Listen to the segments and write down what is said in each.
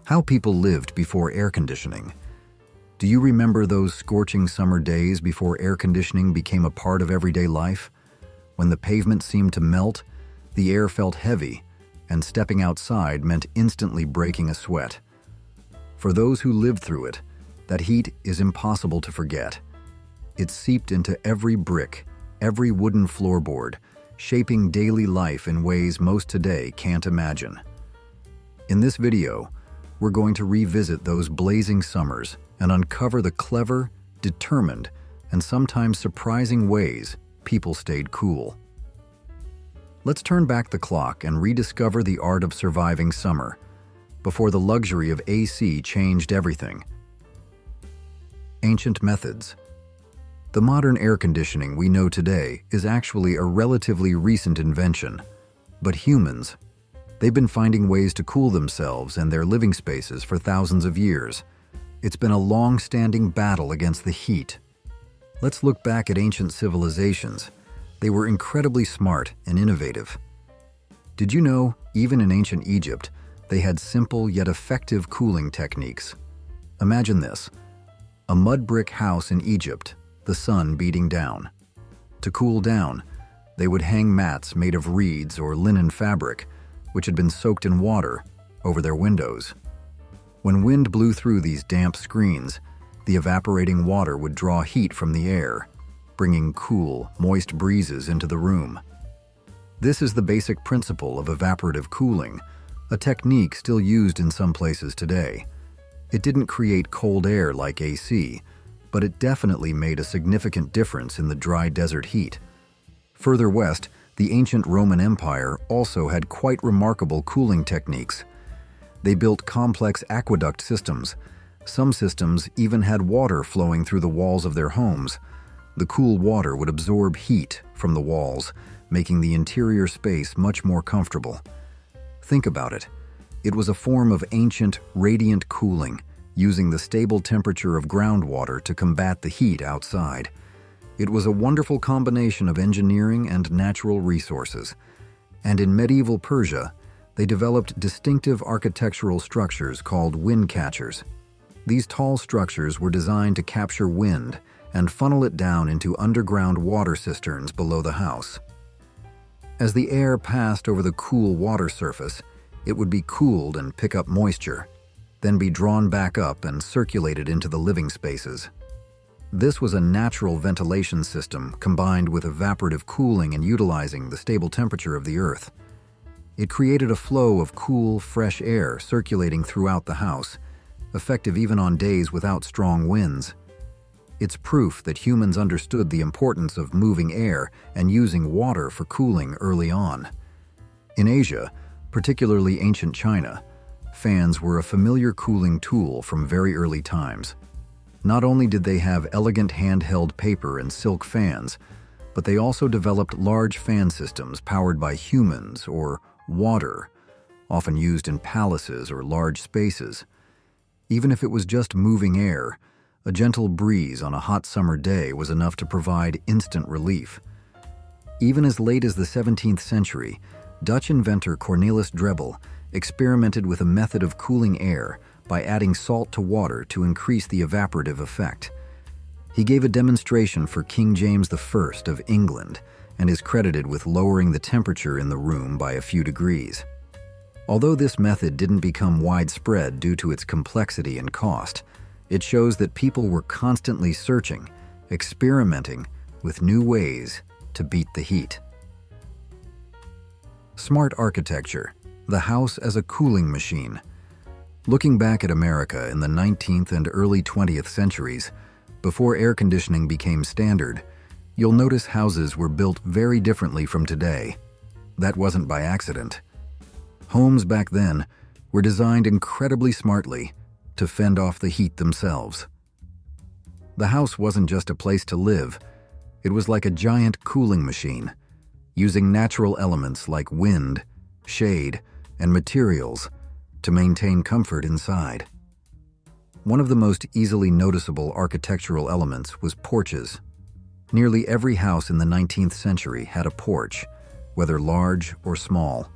How people lived before air conditioning. Do you remember those scorching summer days before air conditioning became a part of everyday life? When the pavement seemed to melt, the air felt heavy, and stepping outside meant instantly breaking a sweat. For those who lived through it, that heat is impossible to forget. It seeped into every brick, every wooden floorboard, shaping daily life in ways most today can't imagine. In this video, we're going to revisit those blazing summers and uncover the clever, determined, and sometimes surprising ways people stayed cool. Let's turn back the clock and rediscover the art of surviving summer, before the luxury of AC changed everything. Ancient methods. The modern air conditioning we know today is actually a relatively recent invention, but humans, they've been finding ways to cool themselves and their living spaces for thousands of years. It's been a long-standing battle against the heat. Let's look back at ancient civilizations. They were incredibly smart and innovative. Did you know, even in ancient Egypt, they had simple yet effective cooling techniques? Imagine this: a mud brick house in Egypt, the sun beating down. To cool down, they would hang mats made of reeds or linen fabric, which had been soaked in water, over their windows. When wind blew through these damp screens, the evaporating water would draw heat from the air, bringing cool, moist breezes into the room. This is the basic principle of evaporative cooling, a technique still used in some places today. It didn't create cold air like AC, but it definitely made a significant difference in the dry desert heat. Further west, the ancient Roman Empire also had quite remarkable cooling techniques. They built complex aqueduct systems. Some systems even had water flowing through the walls of their homes. The cool water would absorb heat from the walls, making the interior space much more comfortable. Think about it. It was a form of ancient, radiant cooling, using the stable temperature of groundwater to combat the heat outside. It was a wonderful combination of engineering and natural resources. And in medieval Persia, they developed distinctive architectural structures called wind catchers. These tall structures were designed to capture wind and funnel it down into underground water cisterns below the house. As the air passed over the cool water surface, it would be cooled and pick up moisture, then be drawn back up and circulated into the living spaces. This was a natural ventilation system combined with evaporative cooling and utilizing the stable temperature of the earth. It created a flow of cool, fresh air circulating throughout the house, effective even on days without strong winds. It's proof that humans understood the importance of moving air and using water for cooling early on. In Asia, particularly ancient China, fans were a familiar cooling tool from very early times. Not only did they have elegant handheld paper and silk fans, but they also developed large fan systems powered by humans or water, often used in palaces or large spaces. Even if it was just moving air, a gentle breeze on a hot summer day was enough to provide instant relief. Even as late as the 17th century, Dutch inventor Cornelis Drebbel experimented with a method of cooling air by adding salt to water to increase the evaporative effect. He gave a demonstration for King James I of England and is credited with lowering the temperature in the room by a few degrees. Although this method didn't become widespread due to its complexity and cost, it shows that people were constantly searching, experimenting with new ways to beat the heat. Smart architecture, the house as a cooling machine. Looking back at America in the 19th and early 20th centuries, before air conditioning became standard, you'll notice houses were built very differently from today. That wasn't by accident. Homes back then were designed incredibly smartly to fend off the heat themselves. The house wasn't just a place to live, it was like a giant cooling machine, using natural elements like wind, shade, and materials to maintain comfort inside. One of the most easily noticeable architectural elements was porches. Nearly every house in the 19th century had a porch, whether large or small.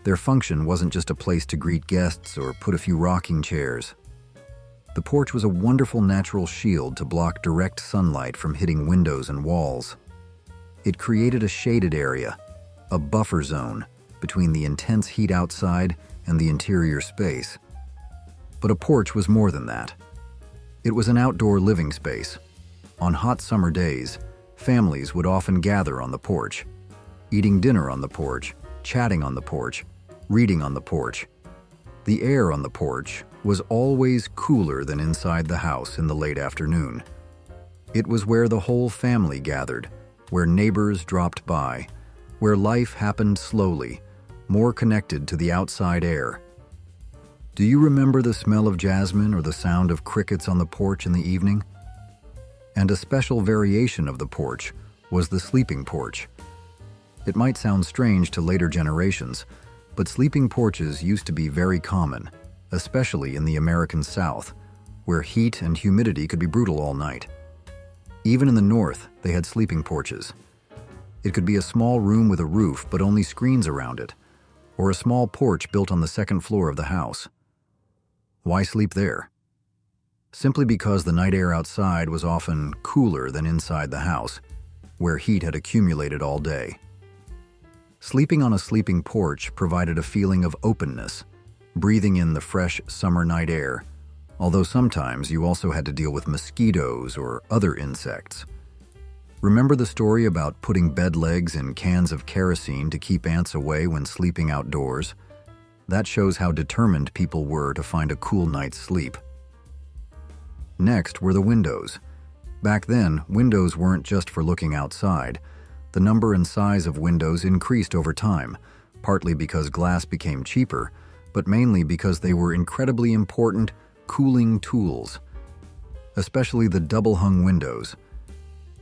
Their function wasn't just a place to greet guests or put a few rocking chairs. The porch was a wonderful natural shield to block direct sunlight from hitting windows and walls. It created a shaded area, a buffer zone, between the intense heat outside and the interior space. But a porch was more than that. It was an outdoor living space. On hot summer days, families would often gather on the porch, eating dinner on the porch, chatting on the porch, reading on the porch. The air on the porch was always cooler than inside the house in the late afternoon. It was where the whole family gathered, where neighbors dropped by, where life happened slowly, more connected to the outside air. Do you remember the smell of jasmine or the sound of crickets on the porch in the evening? And a special variation of the porch was the sleeping porch. It might sound strange to later generations, but sleeping porches used to be very common, especially in the American South, where heat and humidity could be brutal all night. Even in the North, they had sleeping porches. It could be a small room with a roof but only screens around it, or a small porch built on the second floor of the house. Why sleep there? Simply because the night air outside was often cooler than inside the house, where heat had accumulated all day. Sleeping on a sleeping porch provided a feeling of openness, breathing in the fresh summer night air, although sometimes you also had to deal with mosquitoes or other insects. Remember the story about putting bed legs in cans of kerosene to keep ants away when sleeping outdoors? That shows how determined people were to find a cool night's sleep. Next were the windows. Back then, windows weren't just for looking outside. The number and size of windows increased over time, partly because glass became cheaper, but mainly because they were incredibly important cooling tools, especially the double-hung windows.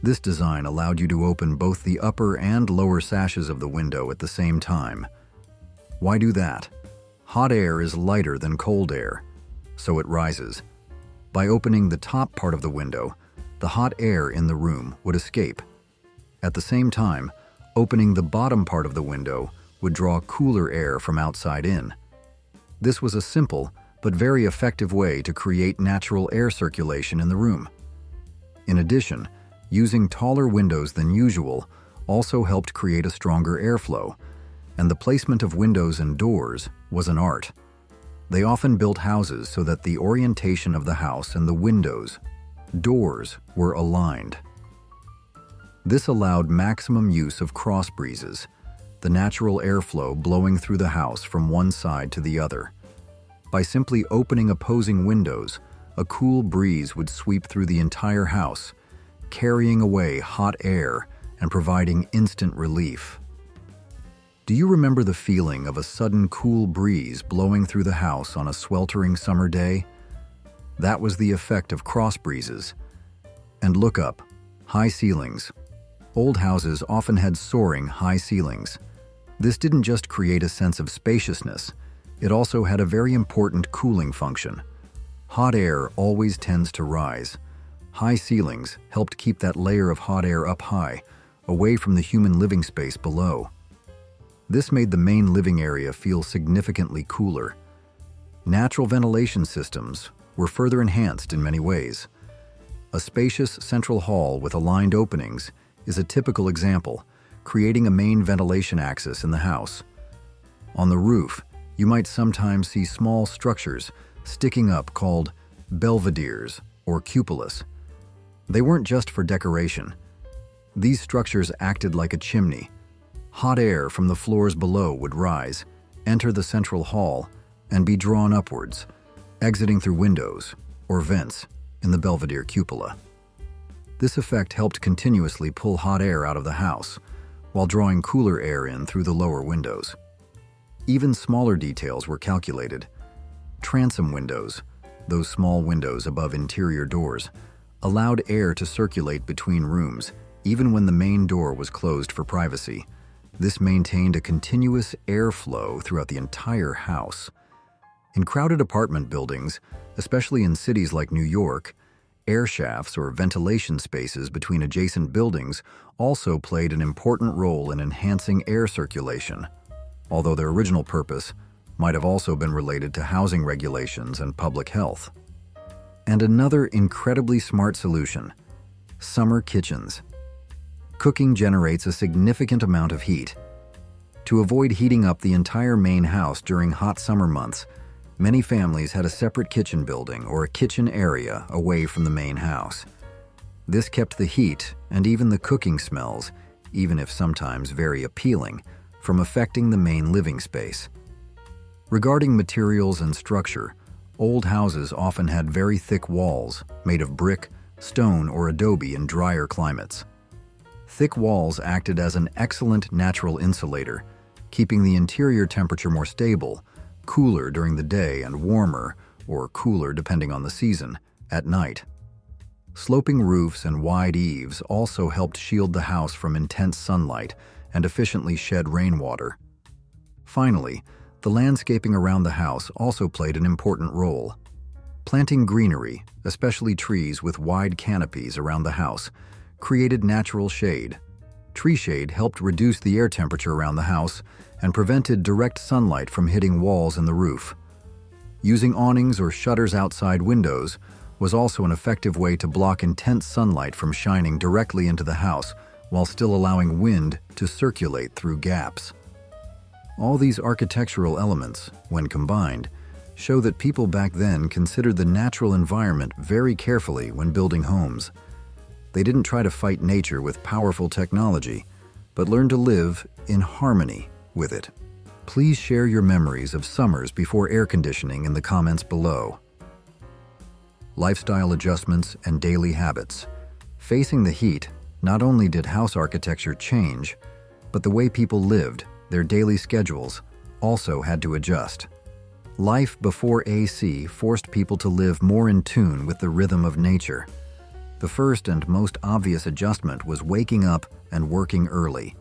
This design allowed you to open both the upper and lower sashes of the window at the same time. Why do that? Hot air is lighter than cold air, so it rises. By opening the top part of the window, the hot air in the room would escape. At the same time, opening the bottom part of the window would draw cooler air from outside in. This was a simple but very effective way to create natural air circulation in the room. In addition, using taller windows than usual also helped create a stronger airflow, and the placement of windows and doors was an art. They often built houses so that the orientation of the house and the windows, doors, were aligned. This allowed maximum use of cross breezes, the natural airflow blowing through the house from one side to the other. By simply opening opposing windows, a cool breeze would sweep through the entire house, carrying away hot air and providing instant relief. Do you remember the feeling of a sudden cool breeze blowing through the house on a sweltering summer day? That was the effect of cross breezes. And look up, high ceilings. Old houses often had soaring high ceilings. This didn't just create a sense of spaciousness, it also had a very important cooling function. Hot air always tends to rise. High ceilings helped keep that layer of hot air up high, away from the human living space below. This made the main living area feel significantly cooler. Natural ventilation systems were further enhanced in many ways. A spacious central hall with aligned openings is a typical example, creating a main ventilation axis in the house. On the roof, you might sometimes see small structures sticking up called belvederes or cupolas. They weren't just for decoration. These structures acted like a chimney. Hot air from the floors below would rise, enter the central hall, and be drawn upwards, exiting through windows or vents in the belvedere cupola. This effect helped continuously pull hot air out of the house, while drawing cooler air in through the lower windows. Even smaller details were calculated. Transom windows, those small windows above interior doors, allowed air to circulate between rooms, even when the main door was closed for privacy. This maintained a continuous airflow throughout the entire house. In crowded apartment buildings, especially in cities like New York, air shafts or ventilation spaces between adjacent buildings also played an important role in enhancing air circulation. although their original purpose might have also been related to housing regulations and public health. And another incredibly smart solution: summer kitchens. Cooking generates a significant amount of heat. To avoid heating up the entire main house during hot summer months, many families had a separate kitchen building or a kitchen area away from the main house. This kept the heat and even the cooking smells, even if sometimes very appealing, from affecting the main living space. Regarding materials and structure, old houses often had very thick walls made of brick, stone, or adobe in drier climates. Thick walls acted as an excellent natural insulator, keeping the interior temperature more stable, cooler during the day and warmer, or cooler depending on the season, at night. Sloping roofs and wide eaves also helped shield the house from intense sunlight and efficiently shed rainwater. Finally, the landscaping around the house also played an important role. Planting greenery, especially trees with wide canopies around the house, created natural shade. Tree shade helped reduce the air temperature around the house and prevented direct sunlight from hitting walls and the roof. Using awnings or shutters outside windows was also an effective way to block intense sunlight from shining directly into the house while still allowing wind to circulate through gaps. All these architectural elements, when combined, show that people back then considered the natural environment very carefully when building homes. They didn't try to fight nature with powerful technology, but learned to live in harmony with it. Please share your memories of summers before air conditioning in the comments below. Lifestyle adjustments and daily habits. Facing the heat, not only did house architecture change, but the way people lived, their daily schedules, also had to adjust. Life before AC forced people to live more in tune with the rhythm of nature. The first and most obvious adjustment was waking up and working early.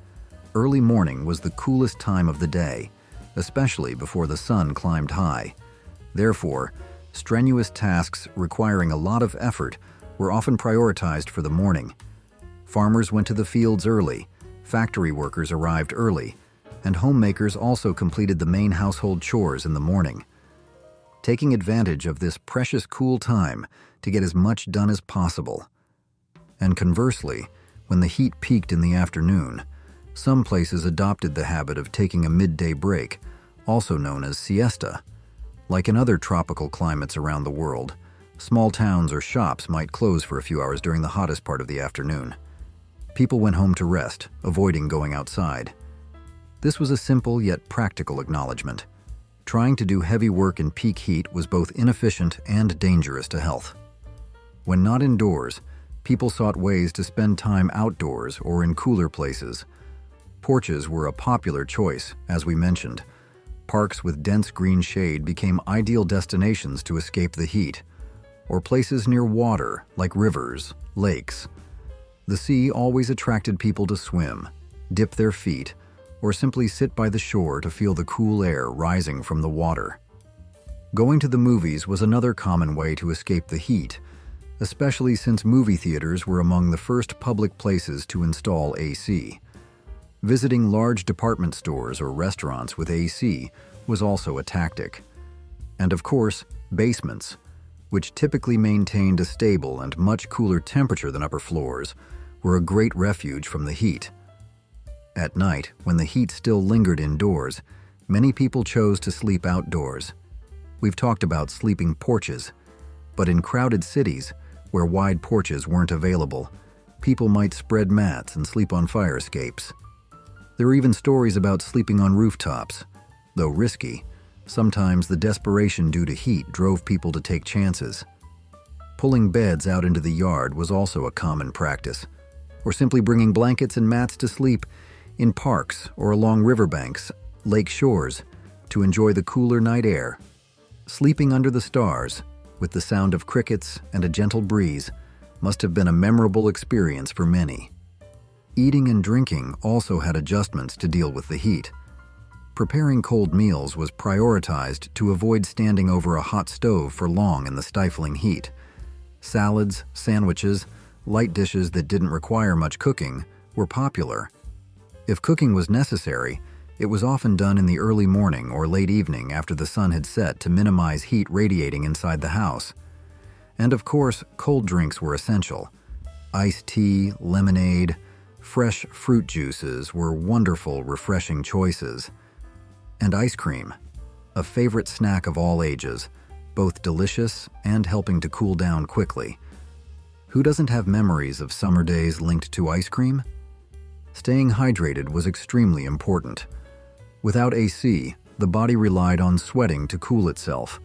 Early morning was the coolest time of the day, especially before the sun climbed high. Therefore, strenuous tasks requiring a lot of effort were often prioritized for the morning. Farmers went to the fields early, factory workers arrived early, and homemakers also completed the main household chores in the morning. Taking advantage of this precious cool time to get as much done as possible. And conversely, when the heat peaked in the afternoon, some places adopted the habit of taking a midday break, also known as siesta. Like in other tropical climates around the world, small towns or shops might close for a few hours during the hottest part of the afternoon. People went home to rest, avoiding going outside. This was a simple yet practical acknowledgement. Trying to do heavy work in peak heat was both inefficient and dangerous to health. When not indoors, people sought ways to spend time outdoors or in cooler places. Porches were a popular choice, as we mentioned. Parks with dense green shade became ideal destinations to escape the heat, or places near water like rivers, lakes. The sea always attracted people to swim, dip their feet, or simply sit by the shore to feel the cool air rising from the water. Going to the movies was another common way to escape the heat, especially since movie theaters were among the first public places to install AC. Visiting large department stores or restaurants with AC was also a tactic. And of course, basements, which typically maintained a stable and much cooler temperature than upper floors, were a great refuge from the heat. At night, when the heat still lingered indoors, many people chose to sleep outdoors. We've talked about sleeping porches, but in crowded cities, where wide porches weren't available, people might spread mats and sleep on fire escapes. There are even stories about sleeping on rooftops. Though risky, sometimes the desperation due to heat drove people to take chances. Pulling beds out into the yard was also a common practice, or simply bringing blankets and mats to sleep in parks or along riverbanks, lake shores, to enjoy the cooler night air. Sleeping under the stars, with the sound of crickets and a gentle breeze, must have been a memorable experience for many. Eating and drinking also had adjustments to deal with the heat. Preparing cold meals was prioritized to avoid standing over a hot stove for long in the stifling heat. Salads, sandwiches, light dishes that didn't require much cooking were popular. If cooking was necessary, It was often done in the early morning or late evening after the sun had set to minimize heat radiating inside the house. And of course, cold drinks were essential. Iced tea, lemonade, fresh fruit juices were wonderful, refreshing choices. And ice cream, a favorite snack of all ages, both delicious and helping to cool down quickly. Who doesn't have memories of summer days linked to ice cream? Staying hydrated was extremely important. Without AC, the body relied on sweating to cool itself.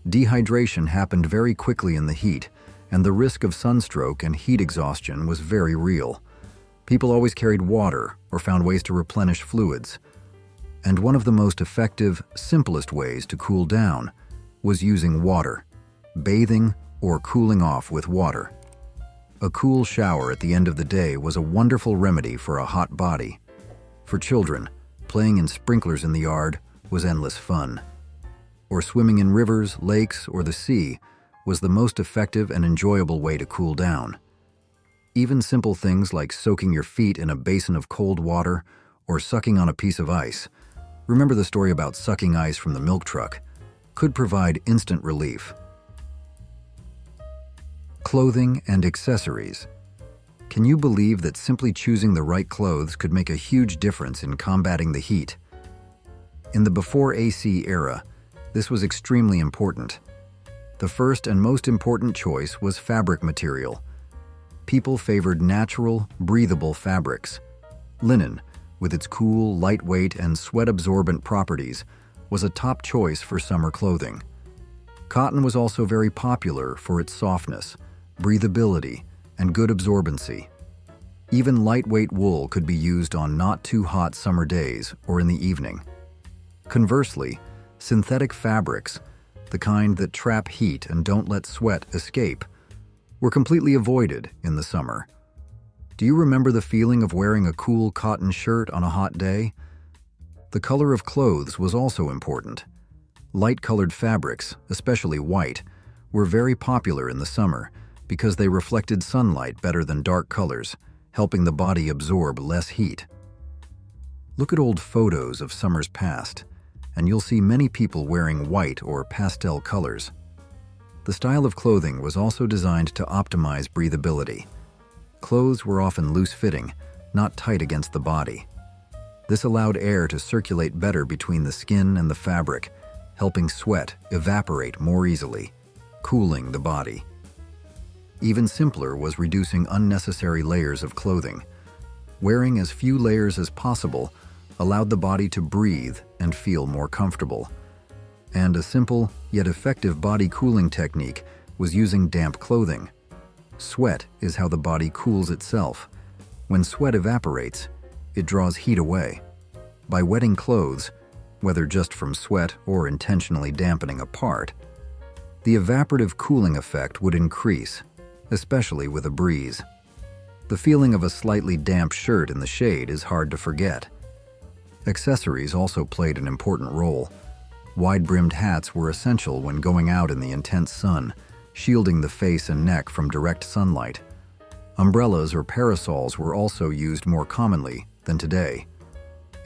Dehydration happened very quickly in the heat, and the risk of sunstroke and heat exhaustion was very real. People always carried water or found ways to replenish fluids. And one of the most effective, simplest ways to cool down was using water, bathing or cooling off with water. A cool shower at the end of the day was a wonderful remedy for a hot body. For children, playing in sprinklers in the yard was endless fun. Or swimming in rivers, lakes, or the sea was the most effective and enjoyable way to cool down. Even simple things like soaking your feet in a basin of cold water or sucking on a piece of ice, remember the story about sucking ice from the milk truck, could provide instant relief. Clothing and accessories. Can you believe that simply choosing the right clothes could make a huge difference in combating the heat? In the before AC era, this was extremely important. The first and most important choice was fabric material. People favored natural, breathable fabrics. Linen, with its cool, lightweight, and sweat-absorbent properties, was a top choice for summer clothing. Cotton was also very popular for its softness, breathability, and good absorbency. Even lightweight wool could be used on not too hot summer days or in the evening. Conversely, synthetic fabrics, the kind that trap heat and don't let sweat escape, were completely avoided in the summer. Do you remember the feeling of wearing a cool cotton shirt on a hot day? The color of clothes was also important. Light-colored fabrics, especially white, were very popular in the summer because they reflected sunlight better than dark colors, helping the body absorb less heat. Look at old photos of summers past, and you'll see many people wearing white or pastel colors. The style of clothing was also designed to optimize breathability. Clothes were often loose-fitting, not tight against the body. This allowed air to circulate better between the skin and the fabric, helping sweat evaporate more easily, cooling the body. Even simpler was reducing unnecessary layers of clothing. Wearing as few layers as possible allowed the body to breathe and feel more comfortable. And a simple yet effective body cooling technique was using damp clothing. Sweat is how the body cools itself. When sweat evaporates, it draws heat away. By wetting clothes, whether just from sweat or intentionally dampening a part, the evaporative cooling effect would increase, especially with a breeze. The feeling of a slightly damp shirt in the shade is hard to forget. Accessories also played an important role. Wide-brimmed hats were essential when going out in the intense sun, shielding the face and neck from direct sunlight. Umbrellas or parasols were also used more commonly than today.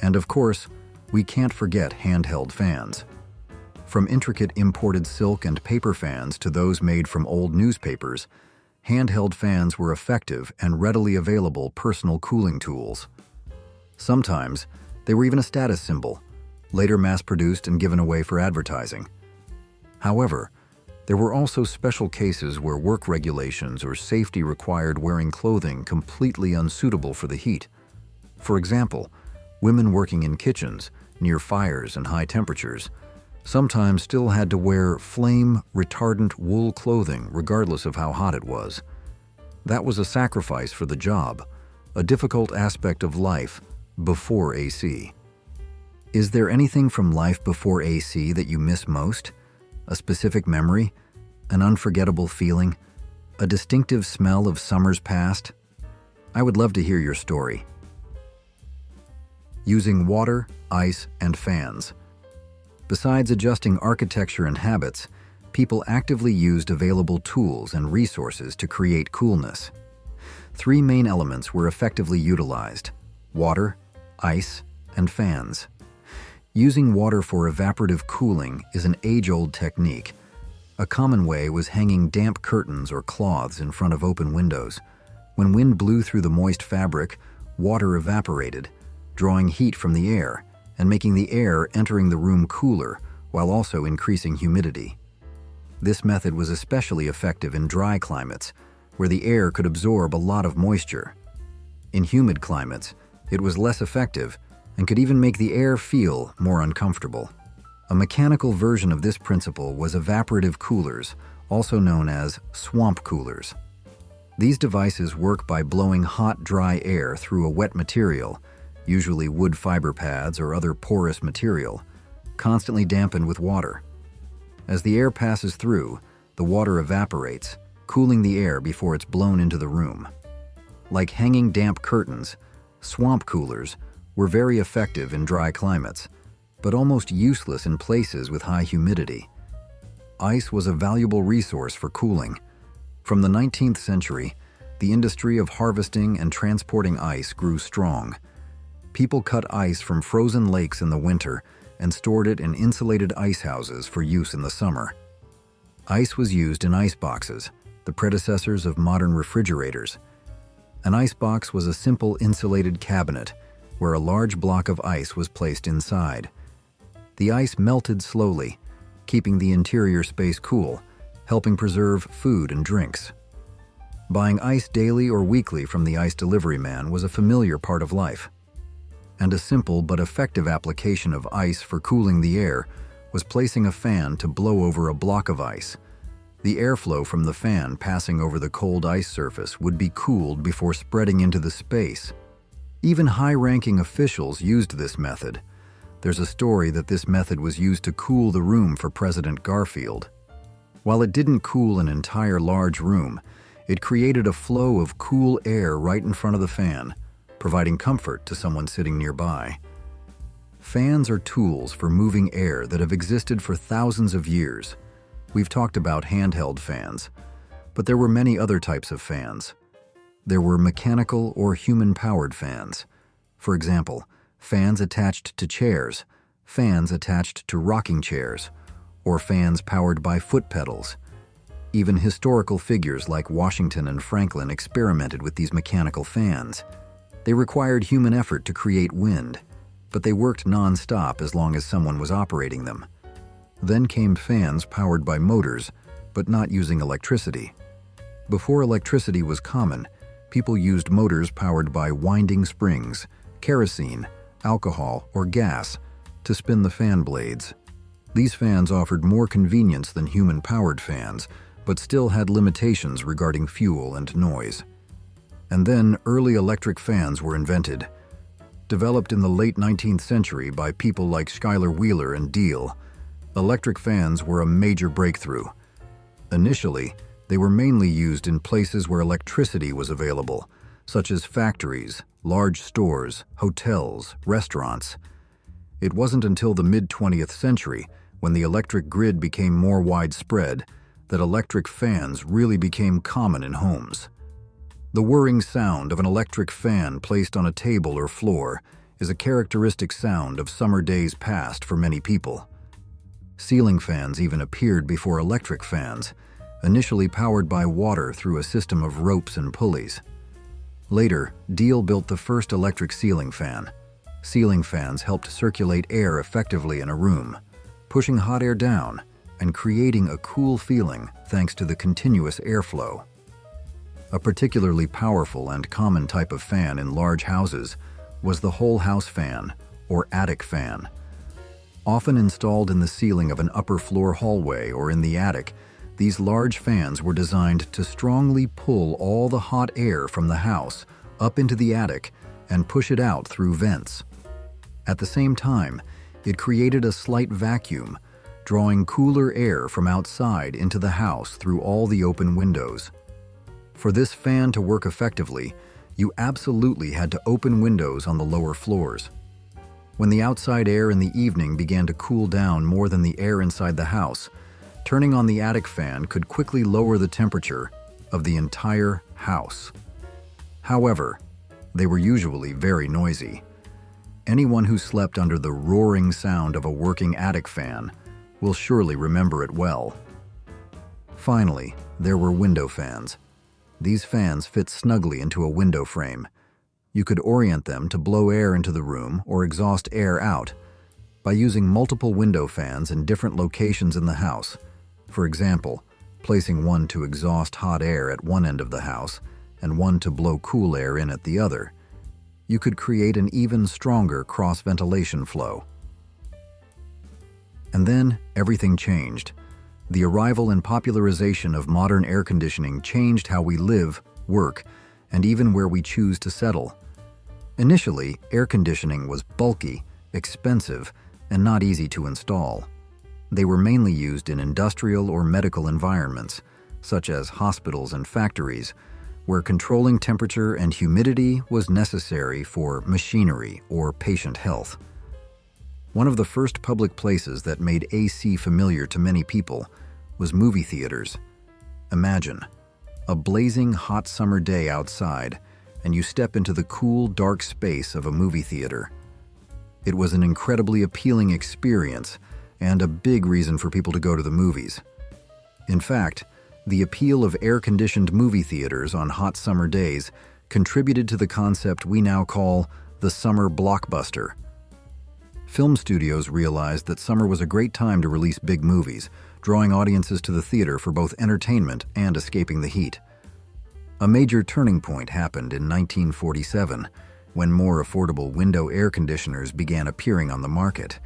And of course, we can't forget handheld fans. From intricate imported silk and paper fans to those made from old newspapers, handheld fans were effective and readily available personal cooling tools. Sometimes, they were even a status symbol, later mass-produced and given away for advertising. However, there were also special cases where work regulations or safety required wearing clothing completely unsuitable for the heat. For example, women working in kitchens, near fires and high temperatures, sometimes still had to wear flame-retardant wool clothing regardless of how hot it was. That was a sacrifice for the job, a difficult aspect of life before AC. Is there anything from life before AC that you miss most? A specific memory? An unforgettable feeling? A distinctive smell of summers past? I would love to hear your story. Using water, ice, and fans. Besides adjusting architecture and habits, people actively used available tools and resources to create coolness. 3 main elements were effectively utilized: water, ice, and fans. Using water for evaporative cooling is an age-old technique. A common way was hanging damp curtains or cloths in front of open windows. When wind blew through the moist fabric, water evaporated, drawing heat from the air and making the air entering the room cooler while also increasing humidity. This method was especially effective in dry climates, where the air could absorb a lot of moisture. In humid climates, it was less effective and could even make the air feel more uncomfortable. A mechanical version of this principle was evaporative coolers, also known as swamp coolers. These devices work by blowing hot, dry air through a wet material, usually wood fiber pads or other porous material, constantly dampened with water. As the air passes through, the water evaporates, cooling the air before it's blown into the room. Like hanging damp curtains, swamp coolers were very effective in dry climates, but almost useless in places with high humidity. Ice was a valuable resource for cooling. From the 19th century, the industry of harvesting and transporting ice grew strong. People cut ice from frozen lakes in the winter and stored it in insulated ice houses for use in the summer. Ice was used in ice boxes, the predecessors of modern refrigerators. An ice box was a simple insulated cabinet where a large block of ice was placed inside. The ice melted slowly, keeping the interior space cool, helping preserve food and drinks. Buying ice daily or weekly from the ice delivery man was a familiar part of life. And a simple but effective application of ice for cooling the air was placing a fan to blow over a block of ice. The airflow from the fan passing over the cold ice surface would be cooled before spreading into the space. Even high-ranking officials used this method. There's a story that this method was used to cool the room for President Garfield. While it didn't cool an entire large room, it created a flow of cool air right in front of the fan, providing comfort to someone sitting nearby. Fans are tools for moving air that have existed for thousands of years. We've talked about handheld fans, but there were many other types of fans. There were mechanical or human-powered fans. For example, fans attached to chairs, fans attached to rocking chairs, or fans powered by foot pedals. Even historical figures like Washington and Franklin experimented with these mechanical fans. They required human effort to create wind, but they worked non-stop as long as someone was operating them. Then came fans powered by motors, but not using electricity. Before electricity was common, people used motors powered by winding springs, kerosene, alcohol, or gas to spin the fan blades. These fans offered more convenience than human-powered fans, but still had limitations regarding fuel and noise. And then early electric fans were invented. Developed in the late 19th century by people like Schuyler Wheeler and Deal, electric fans were a major breakthrough. Initially, they were mainly used in places where electricity was available, such as factories, large stores, hotels, restaurants. It wasn't until the mid-20th century, when the electric grid became more widespread, that electric fans really became common in homes. The whirring sound of an electric fan placed on a table or floor is a characteristic sound of summer days past for many people. Ceiling fans even appeared before electric fans, initially powered by water through a system of ropes and pulleys. Later, Deal built the first electric ceiling fan. Ceiling fans helped circulate air effectively in a room, pushing hot air down and creating a cool feeling thanks to the continuous airflow. A particularly powerful and common type of fan in large houses was the whole house fan, or attic fan. Often installed in the ceiling of an upper floor hallway or in the attic, these large fans were designed to strongly pull all the hot air from the house up into the attic and push it out through vents. At the same time, it created a slight vacuum, drawing cooler air from outside into the house through all the open windows. For this fan to work effectively, you absolutely had to open windows on the lower floors. When the outside air in the evening began to cool down more than the air inside the house, turning on the attic fan could quickly lower the temperature of the entire house. However, they were usually very noisy. Anyone who slept under the roaring sound of a working attic fan will surely remember it well. Finally, there were window fans. These fans fit snugly into a window frame. You could orient them to blow air into the room or exhaust air out by using multiple window fans in different locations in the house. For example, placing one to exhaust hot air at one end of the house and one to blow cool air in at the other. You could create an even stronger cross-ventilation flow. And then everything changed. The arrival and popularization of modern air conditioning changed how we live, work, and even where we choose to settle. Initially, air conditioning was bulky, expensive, and not easy to install. They were mainly used in industrial or medical environments, such as hospitals and factories, where controlling temperature and humidity was necessary for machinery or patient health. One of the first public places that made AC familiar to many people was movie theaters. Imagine a blazing hot summer day outside, and you step into the cool, dark space of a movie theater. It was an incredibly appealing experience and a big reason for people to go to the movies. In fact, the appeal of air-conditioned movie theaters on hot summer days contributed to the concept we now call the summer blockbuster. Film studios realized that summer was a great time to release big movies, drawing audiences to the theater for both entertainment and escaping the heat. A major turning point happened in 1947, when more affordable window air conditioners began appearing on the market.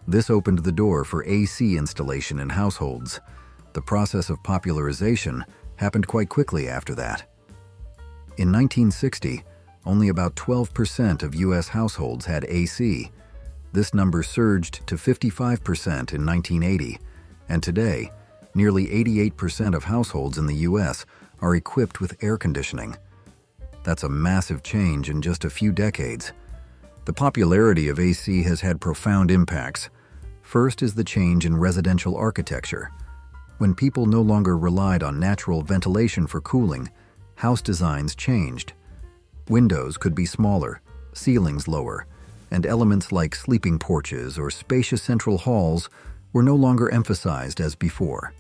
This opened the door for AC installation in households. The process of popularization happened quite quickly after that. In 1960, only about 12% of U.S. households had AC. This number surged to 55% in 1980, and today, nearly 88% of households in the U.S. are equipped with air conditioning. That's a massive change in just a few decades. The popularity of AC has had profound impacts. First is the change in residential architecture. When people no longer relied on natural ventilation for cooling, house designs changed. Windows could be smaller, ceilings lower, and elements like sleeping porches or spacious central halls were no longer emphasized as before.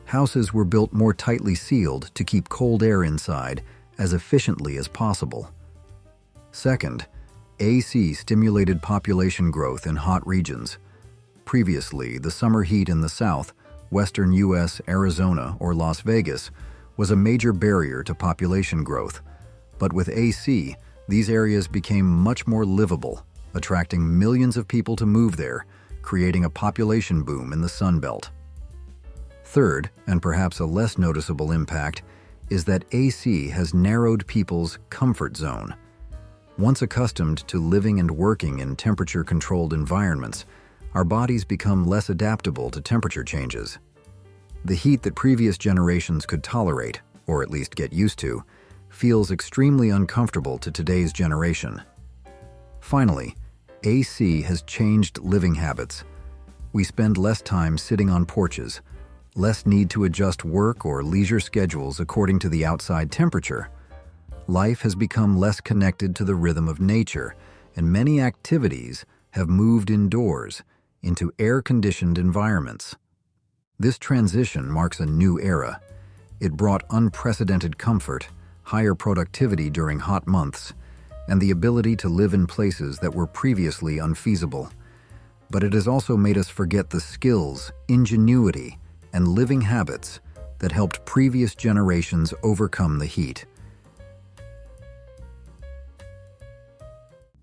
Houses were built more tightly sealed to keep cold air inside as efficiently as possible. Second, AC stimulated population growth in hot regions. Previously, the summer heat in the South, Western U.S., Arizona, or Las Vegas was a major barrier to population growth. But with AC, these areas became much more livable, attracting millions of people to move there, creating a population boom in the Sun Belt. Third, and perhaps a less noticeable impact, is that AC has narrowed people's comfort zone. Once accustomed to living and working in temperature-controlled environments, our bodies become less adaptable to temperature changes. The heat that previous generations could tolerate, or at least get used to, feels extremely uncomfortable to today's generation. Finally, AC has changed living habits. We spend less time sitting on porches, less need to adjust work or leisure schedules according to the outside temperature. Life has become less connected to the rhythm of nature, and many activities have moved indoors, into air-conditioned environments. This transition marks a new era. It brought unprecedented comfort, higher productivity during hot months, and the ability to live in places that were previously unfeasible. But it has also made us forget the skills, ingenuity, and living habits that helped previous generations overcome the heat.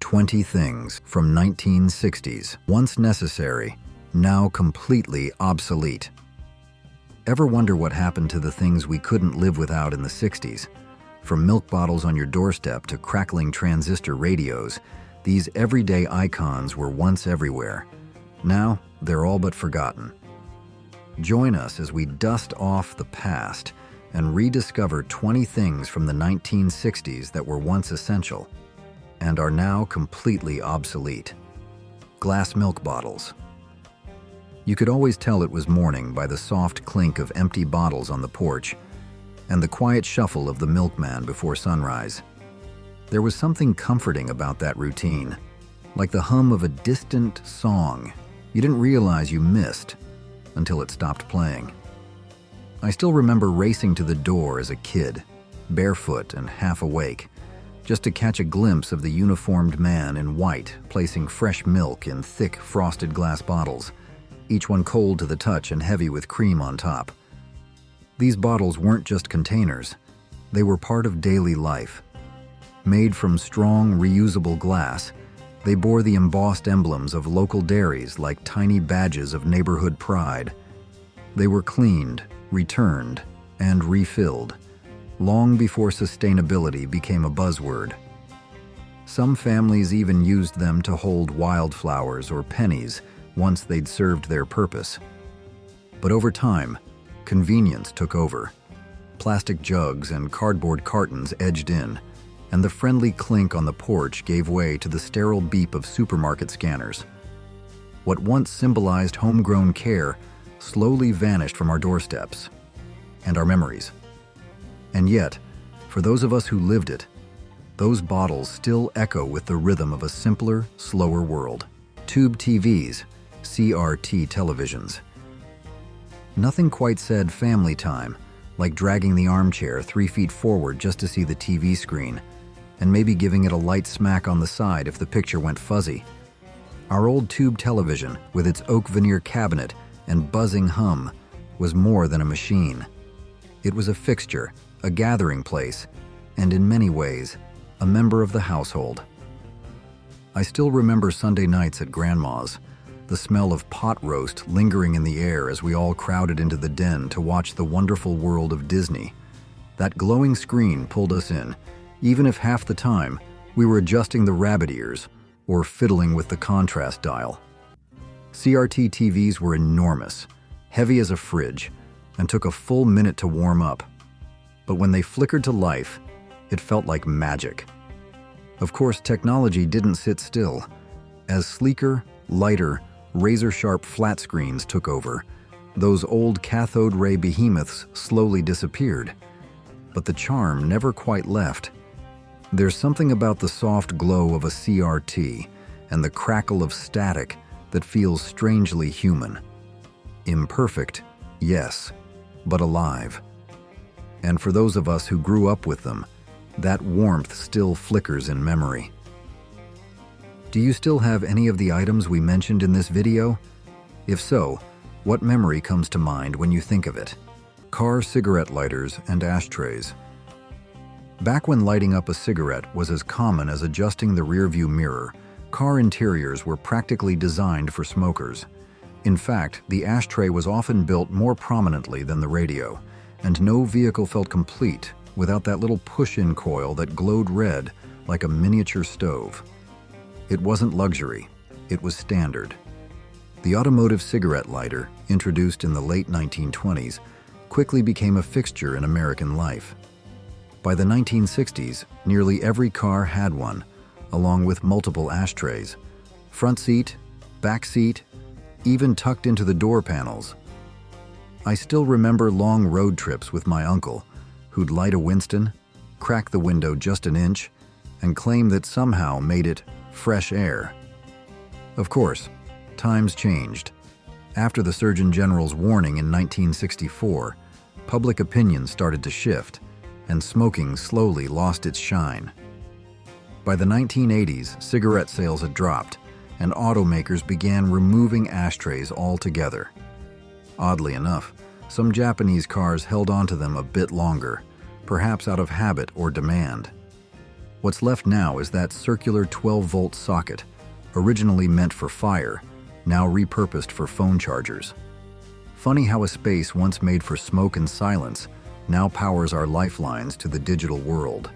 20 things from 1960s, once necessary, now completely obsolete. Ever wonder what happened to the things we couldn't live without in the 60s? From milk bottles on your doorstep to crackling transistor radios, these everyday icons were once everywhere. Now, they're all but forgotten. Join us as we dust off the past and rediscover 20 things from the 1960s that were once essential and are now completely obsolete. Glass milk bottles. You could always tell it was morning by the soft clink of empty bottles on the porch and the quiet shuffle of the milkman before sunrise. There was something comforting about that routine. like the hum of a distant song you didn't realize you missed until it stopped playing. I still remember racing to the door as a kid, barefoot and half awake, just to catch a glimpse of the uniformed man in white placing fresh milk in thick frosted glass bottles, each one cold to the touch and heavy with cream on top. These bottles weren't just containers, they were part of daily life. Made from strong, reusable glass, they bore the embossed emblems of local dairies like tiny badges of neighborhood pride. They were cleaned, returned, and refilled, long before sustainability became a buzzword. Some families even used them to hold wildflowers or pennies once they'd served their purpose. But over time, convenience took over. Plastic jugs and cardboard cartons edged in, and the friendly clink on the porch gave way to the sterile beep of supermarket scanners. What once symbolized homegrown care slowly vanished from our doorsteps and our memories. And yet, for those of us who lived it, those bottles still echo with the rhythm of a simpler, slower world. Tube TVs, CRT televisions. Nothing quite said family time, like dragging the armchair 3 feet forward just to see the TV screen, and maybe giving it a light smack on the side if the picture went fuzzy. Our old tube television, with its oak veneer cabinet and buzzing hum, was more than a machine. It was a fixture, a gathering place, and in many ways, a member of the household. I still remember Sunday nights at Grandma's, the smell of pot roast lingering in the air as we all crowded into the den to watch the wonderful world of Disney. That glowing screen pulled us in, even if half the time we were adjusting the rabbit ears or fiddling with the contrast dial. CRT TVs were enormous, heavy as a fridge, and took a full minute to warm up. But when they flickered to life, it felt like magic. Of course, technology didn't sit still. As sleeker, lighter, razor-sharp flat screens took over, those old cathode ray behemoths slowly disappeared. But the charm never quite left. There's something about the soft glow of a CRT and the crackle of static that feels strangely human. Imperfect, yes, but alive. And for those of us who grew up with them, that warmth still flickers in memory. Do you still have any of the items we mentioned in this video? If so, what memory comes to mind when you think of it? Car cigarette lighters and ashtrays. Back when lighting up a cigarette was as common as adjusting the rearview mirror, car interiors were practically designed for smokers. In fact, the ashtray was often built more prominently than the radio, and no vehicle felt complete without that little push-in coil that glowed red like a miniature stove. It wasn't luxury, it was standard. The automotive cigarette lighter, introduced in the late 1920s, quickly became a fixture in American life. By the 1960s, nearly every car had one, along with multiple ashtrays, front seat, back seat, even tucked into the door panels. I still remember long road trips with my uncle, who'd light a Winston, crack the window just an inch, and claim that somehow made it fresh air. Of course, times changed. After the Surgeon General's warning in 1964, public opinion started to shift, and smoking slowly lost its shine. By the 1980s, cigarette sales had dropped, and automakers began removing ashtrays altogether. Oddly enough, some Japanese cars held onto them a bit longer, perhaps out of habit or demand. What's left now is that circular 12-volt socket, originally meant for fire, now repurposed for phone chargers. Funny how a space once made for smoke and silence now powers our lifelines to the digital world.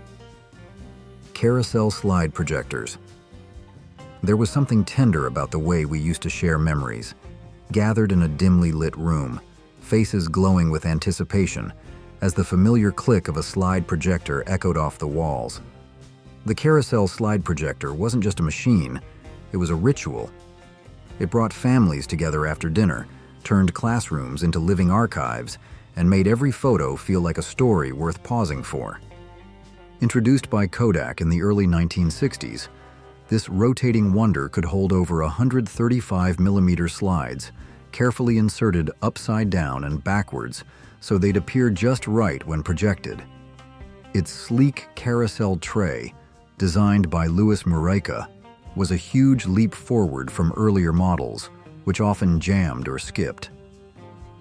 Carousel slide projectors. There was something tender about the way we used to share memories, gathered in a dimly lit room, faces glowing with anticipation, as the familiar click of a slide projector echoed off the walls. The carousel slide projector wasn't just a machine, it was a ritual. It brought families together after dinner, turned classrooms into living archives, and made every photo feel like a story worth pausing for. Introduced by Kodak in the early 1960s, This rotating wonder could hold over 135-millimeter slides, carefully inserted upside down and backwards so they'd appear just right when projected. Its sleek carousel tray, designed by Louis Mureca, was a huge leap forward from earlier models, which often jammed or skipped.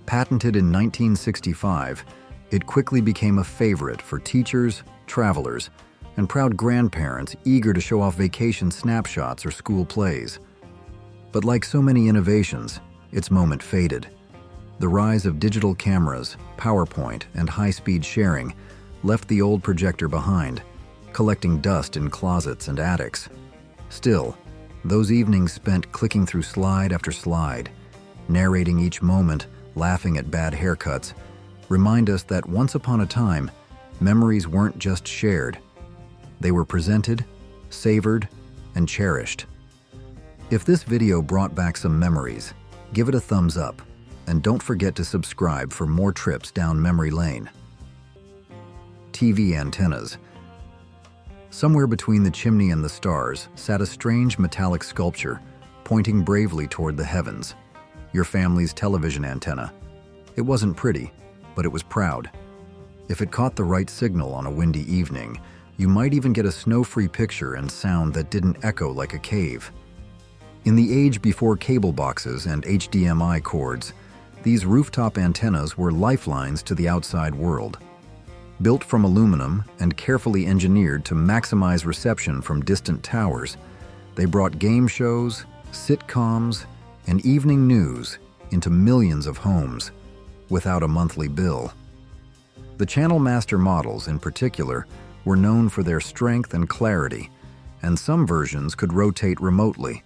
Patented in 1965, it quickly became a favorite for teachers, travelers, and proud grandparents eager to show off vacation snapshots or school plays. But like so many innovations, its moment faded. The rise of digital cameras, PowerPoint, and high-speed sharing left the old projector behind, collecting dust in closets and attics. Still, those evenings spent clicking through slide after slide, narrating each moment, laughing at bad haircuts, remind us that once upon a time, memories weren't just shared. They were presented, savored, and cherished. If this video brought back some memories, give it a thumbs up, and don't forget to subscribe for more trips down memory lane. TV antennas. Somewhere between the chimney and the stars sat a strange metallic sculpture, pointing bravely toward the heavens. Your family's television antenna. It wasn't pretty, but it was proud. If it caught the right signal on a windy evening, you might even get a snow-free picture and sound that didn't echo like a cave. In the age before cable boxes and HDMI cords, these rooftop antennas were lifelines to the outside world. Built from aluminum and carefully engineered to maximize reception from distant towers, they brought game shows, sitcoms, and evening news into millions of homes without a monthly bill. The Channel Master models, in particular, were known for their strength and clarity, and some versions could rotate remotely,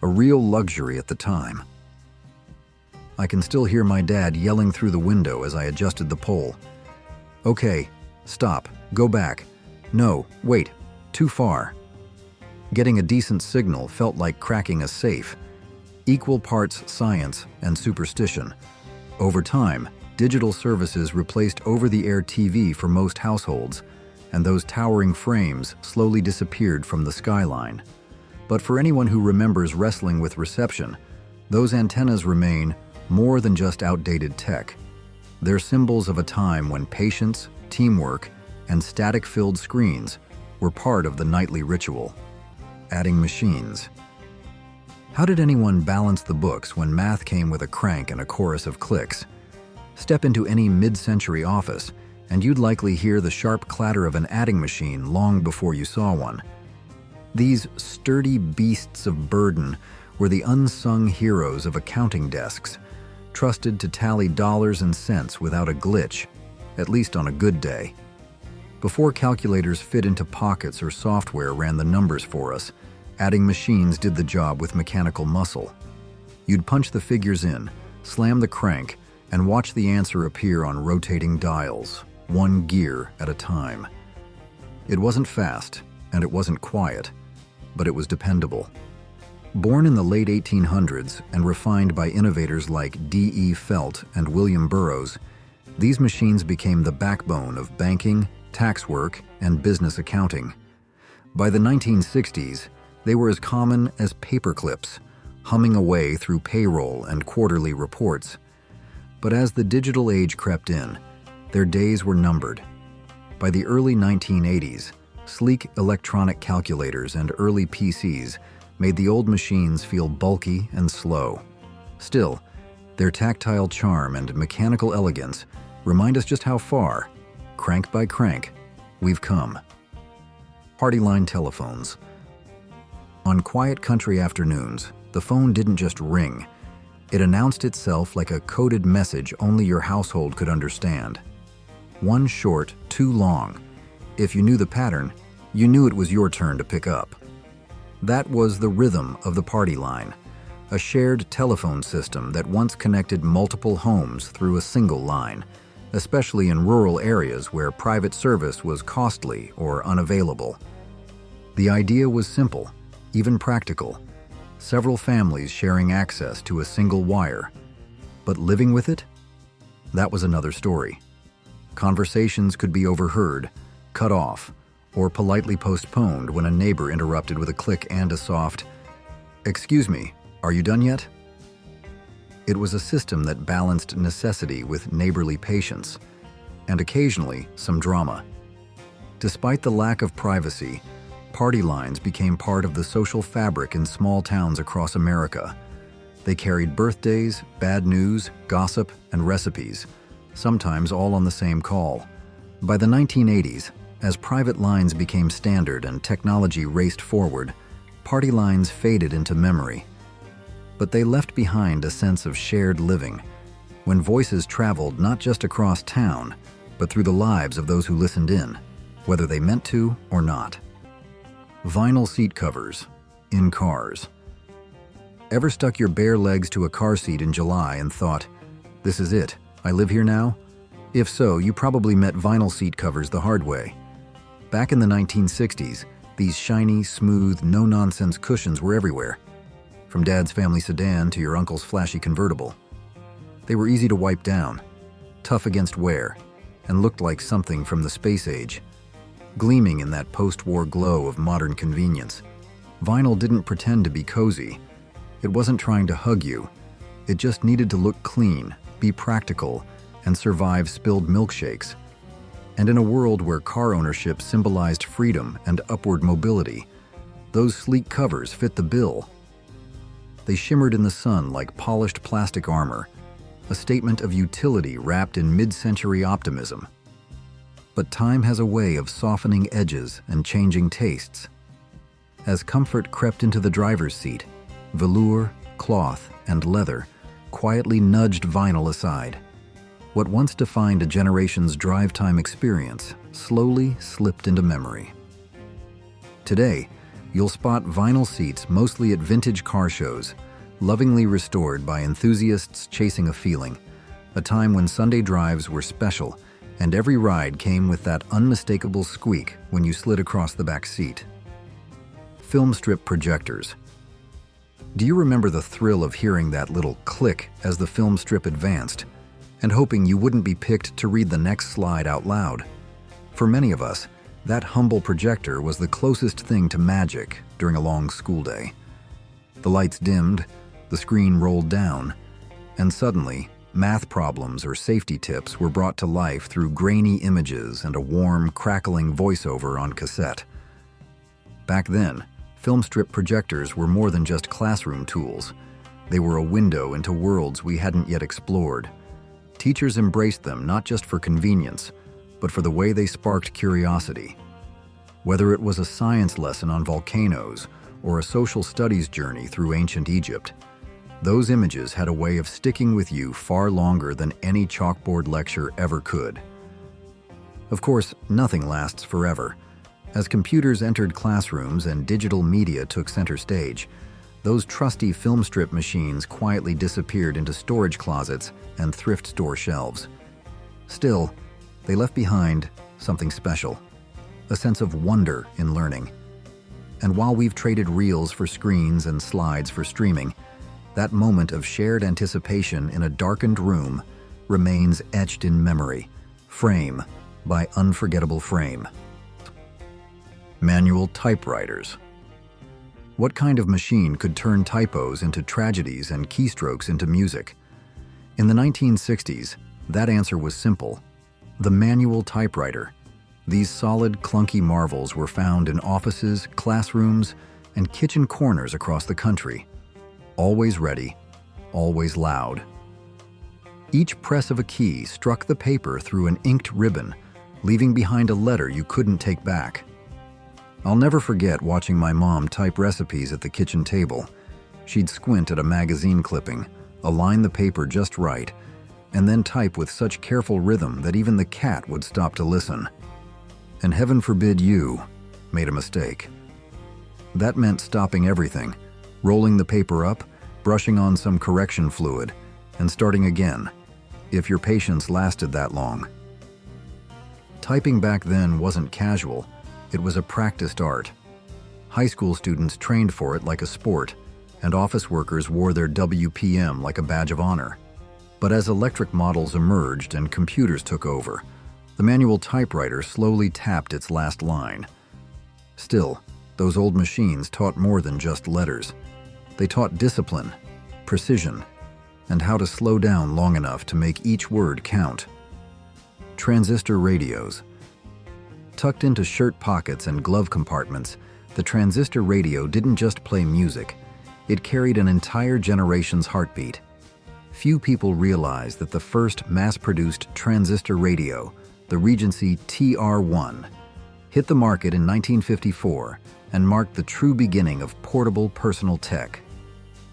a real luxury at the time. I can still hear my dad yelling through the window as I adjusted the pole. "Okay, stop, go back. No, wait, too far." Getting a decent signal felt like cracking a safe, equal parts science and superstition. Over time, digital services replaced over-the-air TV for most households, and those towering frames slowly disappeared from the skyline. But for anyone who remembers wrestling with reception, those antennas remain more than just outdated tech. They're symbols of a time when patience, teamwork, and static-filled screens were part of the nightly ritual. Adding machines. How did anyone balance the books when math came with a crank and a chorus of clicks? Step into any mid-century office, and you'd likely hear the sharp clatter of an adding machine long before you saw one. These sturdy beasts of burden were the unsung heroes of accounting desks, trusted to tally dollars and cents without a glitch, at least on a good day. Before calculators fit into pockets or software ran the numbers for us, adding machines did the job with mechanical muscle. You'd punch the figures in, slam the crank, and watch the answer appear on rotating dials, one gear at a time. It wasn't fast, and it wasn't quiet, but it was dependable. Born in the late 1800s and refined by innovators like D.E. Felt and William Burroughs, these machines became the backbone of banking, tax work, and business accounting. By the 1960s, they were as common as paper clips, humming away through payroll and quarterly reports. But as the digital age crept in, their days were numbered. By the early 1980s, sleek electronic calculators and early PCs made the old machines feel bulky and slow. Still, their tactile charm and mechanical elegance remind us just how far, crank by crank, we've come. Party line telephones. On quiet country afternoons, the phone didn't just ring. It announced itself like a coded message only your household could understand. One short, two long. If you knew the pattern, you knew it was your turn to pick up. That was the rhythm of the party line, a shared telephone system that once connected multiple homes through a single line, especially in rural areas where private service was costly or unavailable. The idea was simple, even practical. Several families sharing access to a single wire. But living with it? That was another story. Conversations could be overheard, cut off, or politely postponed when a neighbor interrupted with a click and a soft, "Excuse me, are you done yet?" It was a system that balanced necessity with neighborly patience, and occasionally some drama. Despite the lack of privacy, party lines became part of the social fabric in small towns across America. They carried birthdays, bad news, gossip, and recipes, sometimes all on the same call. By the 1980s, as private lines became standard and technology raced forward, party lines faded into memory. But they left behind a sense of shared living, when voices traveled not just across town, but through the lives of those who listened in, whether they meant to or not. Vinyl seat covers in cars. Ever stuck your bare legs to a car seat in July and thought, "This is it, I live here now"? If so, you probably met vinyl seat covers the hard way. Back in the 1960s, these shiny, smooth, no-nonsense cushions were everywhere, from Dad's family sedan to your uncle's flashy convertible. They were easy to wipe down, tough against wear, and looked like something from the space age, gleaming in that post-war glow of modern convenience. Vinyl didn't pretend to be cozy. It wasn't trying to hug you. It just needed to look clean, be practical, and survive spilled milkshakes. And in a world where car ownership symbolized freedom and upward mobility, those sleek covers fit the bill. They shimmered in the sun like polished plastic armor, a statement of utility wrapped in mid-century optimism. But time has a way of softening edges and changing tastes. As comfort crept into the driver's seat, velour, cloth, and leather quietly nudged vinyl aside. What once defined a generation's drive time experience slowly slipped into memory. Today, you'll spot vinyl seats mostly at vintage car shows, lovingly restored by enthusiasts chasing a feeling, a time when Sunday drives were special and every ride came with that unmistakable squeak when you slid across the back seat. Film strip projectors. Do you remember the thrill of hearing that little click as the film strip advanced, and hoping you wouldn't be picked to read the next slide out loud? For many of us, that humble projector was the closest thing to magic during a long school day. The lights dimmed, the screen rolled down, and suddenly, math problems or safety tips were brought to life through grainy images and a warm, crackling voiceover on cassette. Back then, film strip projectors were more than just classroom tools. They were a window into worlds we hadn't yet explored. Teachers embraced them not just for convenience, but for the way they sparked curiosity. Whether it was a science lesson on volcanoes or a social studies journey through ancient Egypt, those images had a way of sticking with you far longer than any chalkboard lecture ever could. Of course, nothing lasts forever. As computers entered classrooms and digital media took center stage, those trusty film strip machines quietly disappeared into storage closets and thrift store shelves. Still, they left behind something special, a sense of wonder in learning. And while we've traded reels for screens and slides for streaming, that moment of shared anticipation in a darkened room remains etched in memory, frame by unforgettable frame. Manual typewriters. What kind of machine could turn typos into tragedies and keystrokes into music? In the 1960s, that answer was simple: the manual typewriter. These solid, clunky marvels were found in offices, classrooms, and kitchen corners across the country. Always ready, always loud. Each press of a key struck the paper through an inked ribbon, leaving behind a letter you couldn't take back. I'll never forget watching my mom type recipes at the kitchen table. She'd squint at a magazine clipping, align the paper just right, and then type with such careful rhythm that even the cat would stop to listen. And heaven forbid you made a mistake. That meant stopping everything, rolling the paper up, brushing on some correction fluid, and starting again, if your patience lasted that long. Typing back then wasn't casual. It was a practiced art. High school students trained for it like a sport, and office workers wore their WPM like a badge of honor. But as electric models emerged and computers took over, the manual typewriter slowly tapped its last line. Still, those old machines taught more than just letters. They taught discipline, precision, and how to slow down long enough to make each word count. Transistor radios. Tucked into shirt pockets and glove compartments, the transistor radio didn't just play music. It carried an entire generation's heartbeat. Few people realize that the first mass-produced transistor radio, the Regency TR-1, hit the market in 1954 and marked the true beginning of portable personal tech.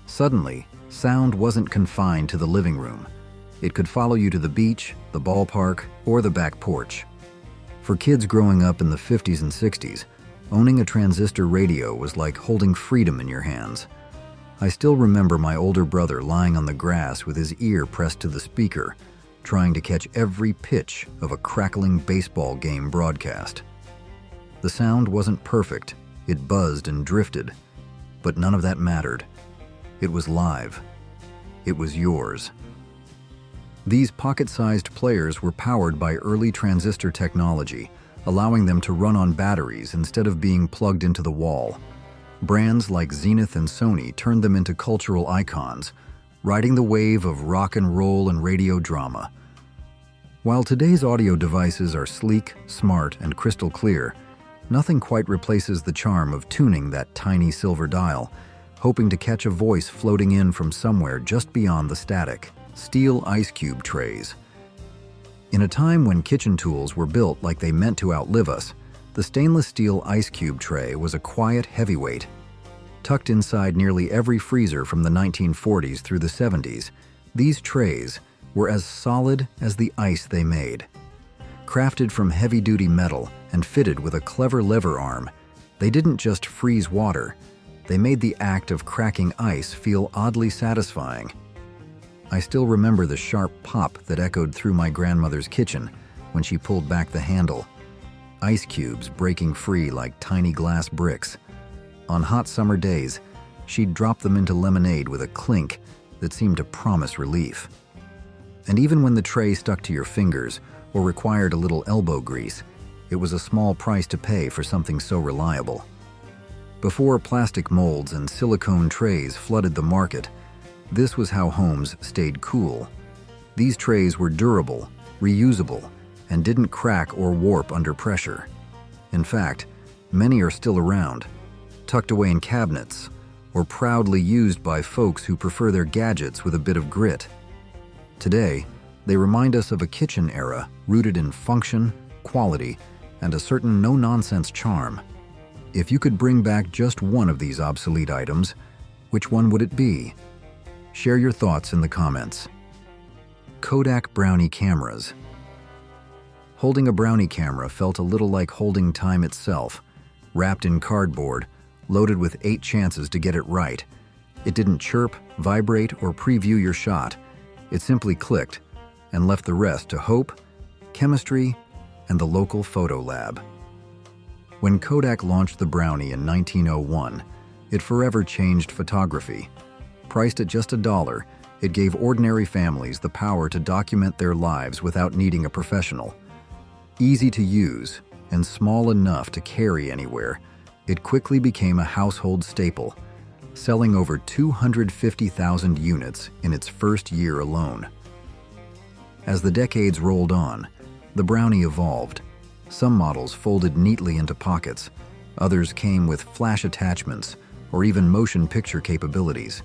Suddenly, sound wasn't confined to the living room. It could follow you to the beach, the ballpark, or the back porch. For kids growing up in the 50s and 60s, owning a transistor radio was like holding freedom in your hands. I still remember my older brother lying on the grass with his ear pressed to the speaker, trying to catch every pitch of a crackling baseball game broadcast. The sound wasn't perfect, it buzzed and drifted, but none of that mattered. It was live. It was yours. These pocket-sized players were powered by early transistor technology, allowing them to run on batteries instead of being plugged into the wall. Brands like Zenith and Sony turned them into cultural icons, riding the wave of rock and roll and radio drama. While today's audio devices are sleek, smart, and crystal clear, nothing quite replaces the charm of tuning that tiny silver dial, hoping to catch a voice floating in from somewhere just beyond the static. Steel ice cube trays. In a time when kitchen tools were built like they meant to outlive us, the stainless steel ice cube tray was a quiet heavyweight. Tucked inside nearly every freezer from the 1940s through the 70s, these trays were as solid as the ice they made. Crafted from heavy-duty metal and fitted with a clever lever arm, they didn't just freeze water, they made the act of cracking ice feel oddly satisfying. I still remember the sharp pop that echoed through my grandmother's kitchen when she pulled back the handle. Ice cubes breaking free like tiny glass bricks. On hot summer days, she'd drop them into lemonade with a clink that seemed to promise relief. And even when the tray stuck to your fingers or required a little elbow grease, it was a small price to pay for something so reliable. Before plastic molds and silicone trays flooded the market, this was how homes stayed cool. These trays were durable, reusable, and didn't crack or warp under pressure. In fact, many are still around, tucked away in cabinets, or proudly used by folks who prefer their gadgets with a bit of grit. Today, they remind us of a kitchen era rooted in function, quality, and a certain no-nonsense charm. If you could bring back just one of these obsolete items, which one would it be? Share your thoughts in the comments. Kodak Brownie cameras. Holding a Brownie camera felt a little like holding time itself, wrapped in cardboard, loaded with 8 chances to get it right. It didn't chirp, vibrate, or preview your shot. It simply clicked and left the rest to hope, chemistry, and the local photo lab. When Kodak launched the Brownie in 1901, it forever changed photography. Priced at just $1, it gave ordinary families the power to document their lives without needing a professional. Easy to use and small enough to carry anywhere, it quickly became a household staple, selling over 250,000 units in its first year alone. As the decades rolled on, the Brownie evolved. Some models folded neatly into pockets, others came with flash attachments or even motion picture capabilities.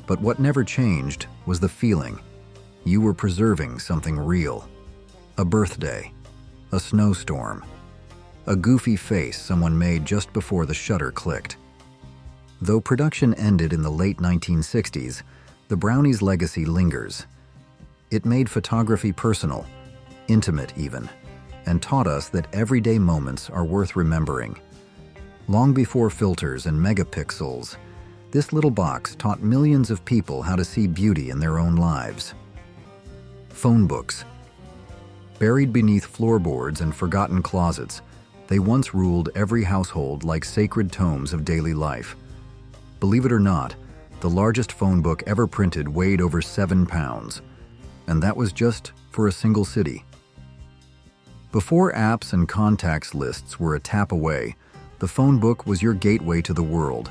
But what never changed was the feeling. You were preserving something real. A birthday, a snowstorm, a goofy face someone made just before the shutter clicked. Though production ended in the late 1960s, the Brownie's legacy lingers. It made photography personal, intimate even, and taught us that everyday moments are worth remembering. Long before filters and megapixels, this little box taught millions of people how to see beauty in their own lives. Phone books. Buried beneath floorboards and forgotten closets, they once ruled every household like sacred tomes of daily life. Believe it or not, the largest phone book ever printed weighed over 7 pounds, and that was just for a single city. Before apps and contacts lists were a tap away, The phone book was your gateway to the world.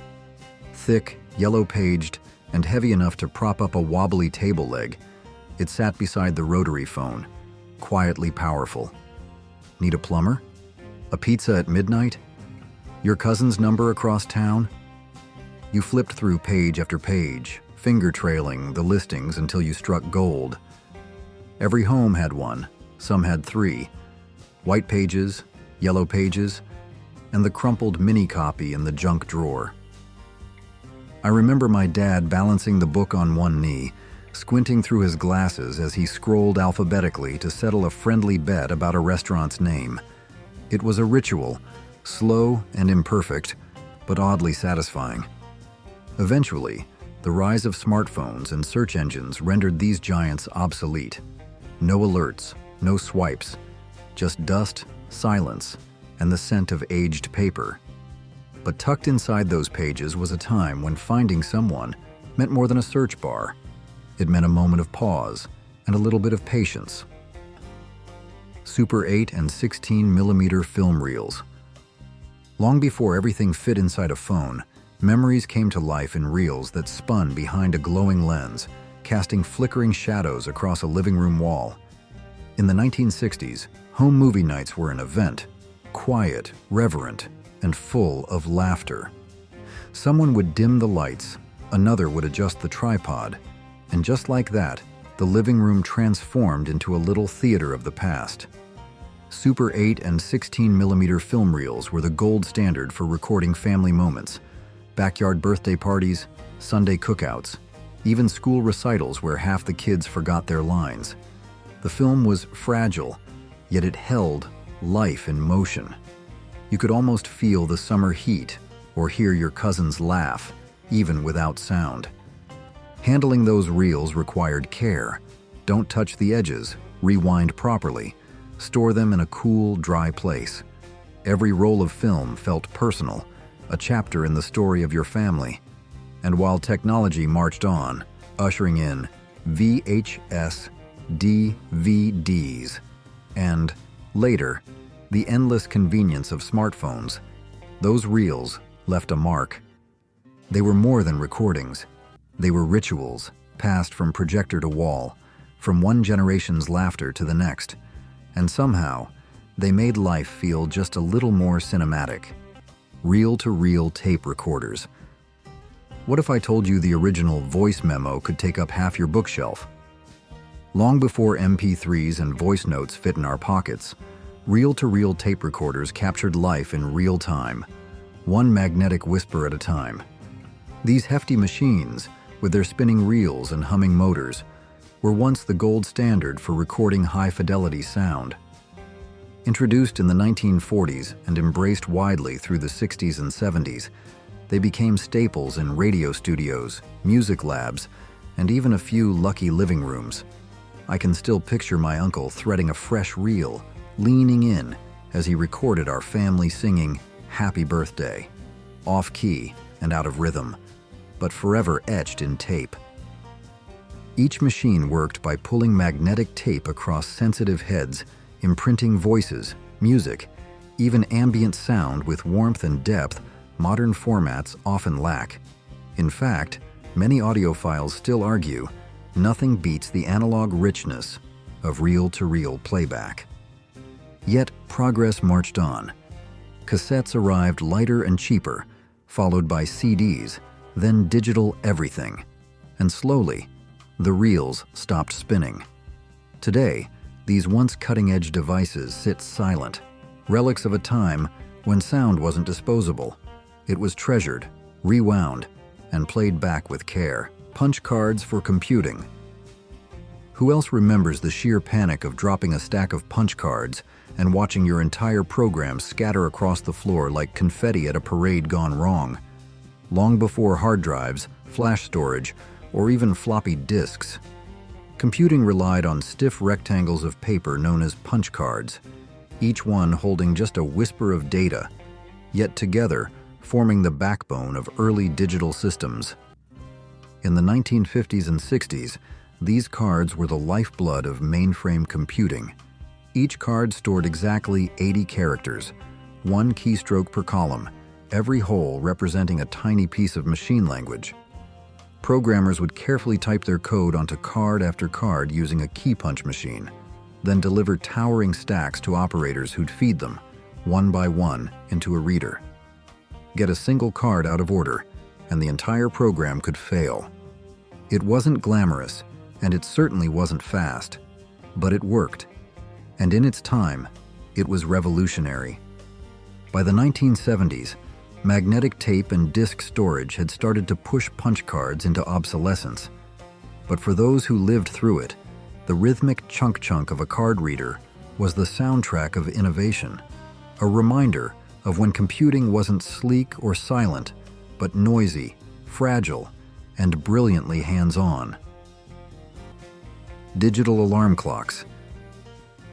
Thick, yellow-paged, and heavy enough to prop up a wobbly table leg, it sat beside the rotary phone, quietly powerful. Need a plumber? A pizza at midnight? Your cousin's number across town? You flipped through page after page, finger trailing the listings until you struck gold. Every home had one, some had three. White pages, yellow pages, and the crumpled mini copy in the junk drawer. I remember my dad balancing the book on one knee, squinting through his glasses as he scrolled alphabetically to settle a friendly bet about a restaurant's name. It was a ritual, slow and imperfect, but oddly satisfying. Eventually, the rise of smartphones and search engines rendered these giants obsolete. No alerts, no swipes, just dust, silence, and the scent of aged paper. But tucked inside those pages was a time when finding someone meant more than a search bar. It meant a moment of pause and a little bit of patience. Super 8 and 16mm film reels. Long before everything fit inside a phone, memories came to life in reels that spun behind a glowing lens, casting flickering shadows across a living room wall. In the 1960s, home movie nights were an event, quiet, reverent, and full of laughter. Someone would dim the lights, another would adjust the tripod, and just like that, the living room transformed into a little theater of the past. Super 8 and 16mm film reels were the gold standard for recording family moments, backyard birthday parties, Sunday cookouts, even school recitals where half the kids forgot their lines. The film was fragile, yet it held life in motion. You could almost feel the summer heat or hear your cousins laugh, even without sound. Handling those reels required care. Don't touch the edges, rewind properly, store them in a cool, dry place. Every roll of film felt personal, a chapter in the story of your family. And while technology marched on, ushering in VHS, DVDs, and, later, the endless convenience of smartphones, those reels left a mark. They were more than recordings. They were rituals, passed from projector to wall, from one generation's laughter to the next, and somehow, they made life feel just a little more cinematic. Reel-to-reel tape recorders. What if I told you the original voice memo could take up half your bookshelf? Long before MP3s and voice notes fit in our pockets, reel-to-reel tape recorders captured life in real time, one magnetic whisper at a time. These hefty machines, with their spinning reels and humming motors, were once the gold standard for recording high-fidelity sound. Introduced in the 1940s and embraced widely through the 60s and 70s, they became staples in radio studios, music labs, and even a few lucky living rooms. I can still picture my uncle threading a fresh reel, leaning in as he recorded our family singing "Happy Birthday," off-key and out of rhythm, but forever etched in tape. Each machine worked by pulling magnetic tape across sensitive heads, imprinting voices, music, even ambient sound with warmth and depth modern formats often lack. In fact, many audiophiles still argue nothing beats the analog richness of reel-to-reel playback. Yet progress marched on. Cassettes arrived lighter and cheaper, followed by CDs, then digital everything. And slowly, the reels stopped spinning. Today, these once cutting-edge devices sit silent, relics of a time when sound wasn't disposable. It was treasured, rewound, and played back with care. Punch cards for computing. Who else remembers the sheer panic of dropping a stack of punch cards and watching your entire program scatter across the floor like confetti at a parade gone wrong? Long before hard drives, flash storage, or even floppy disks, computing relied on stiff rectangles of paper known as punch cards, each one holding just a whisper of data, yet together forming the backbone of early digital systems. In the 1950s and 60s, these cards were the lifeblood of mainframe computing. Each card stored exactly 80 characters, one keystroke per column, every hole representing a tiny piece of machine language. Programmers would carefully type their code onto card after card using a key punch machine, then deliver towering stacks to operators who'd feed them, one by one, into a reader. Get a single card out of order, and the entire program could fail. It wasn't glamorous, and it certainly wasn't fast, but it worked. And in its time, it was revolutionary. By the 1970s, magnetic tape and disk storage had started to push punch cards into obsolescence. But for those who lived through it, the rhythmic chunk of a card reader was the soundtrack of innovation, a reminder of when computing wasn't sleek or silent, but noisy, fragile, and brilliantly hands-on. Digital alarm clocks.